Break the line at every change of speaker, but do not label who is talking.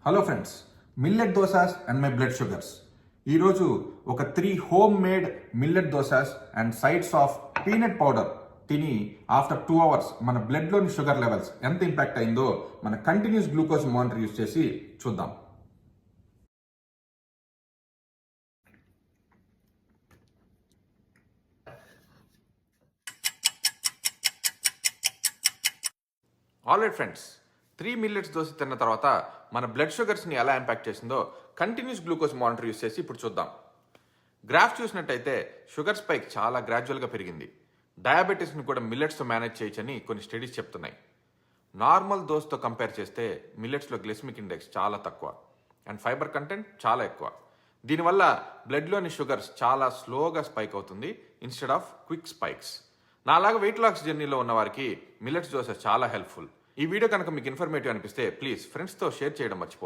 Hello friends, millet dosas and my blood sugars. ఈరోజు ఒక 3 home made millet dosas and sides of peanut powder తిని after 2 hours మన బ్లడ్లోని sugar levels ఎంత impact అయిందో మన continuous glucose monitor use చేసి చూద్దాం. ఆల్రైట్ ఫ్రెండ్స్, 3 మిల్లెట్స్ దోశ తిన్న తర్వాత మన బ్లడ్ షుగర్స్ని ఎలా ఇంపాక్ట్ చేసిందో కంటిన్యూస్ గ్లూకోజ్ మానిటర్ యూస్ చేసి ఇప్పుడు చూద్దాం. గ్రాఫ్ చూసినట్టయితే షుగర్ స్పైక్ చాలా గ్రాడ్యువల్గా పెరిగింది. డయాబెటీస్ని కూడా మిల్లెట్స్తో మేనేజ్ చేయొచ్చని కొన్ని స్టడీస్ చెప్తున్నాయి. నార్మల్ దోశతో కంపేర్ చేస్తే మిల్లెట్స్లో గ్లైసెమిక్ ఇండెక్స్ చాలా తక్కువ అండ్ ఫైబర్ కంటెంట్ చాలా ఎక్కువ. దీనివల్ల బ్లడ్లోని షుగర్స్ చాలా స్లోగా స్పైక్ అవుతుంది ఇన్స్టెడ్ ఆఫ్ క్విక్ స్పైక్స్. నాలాగా వెయిట్ లాస్ జర్నీలో ఉన్న వారికి మిల్లెట్స్ దోశ చాలా హెల్ప్ఫుల్. ఈ వీడియో కనుక మీకు ఇన్ఫర్మేటివ్ అనిపిస్తే ప్లీజ్ ఫ్రెండ్స్తో షేర్ చేయడం మర్చిపోవద్దు.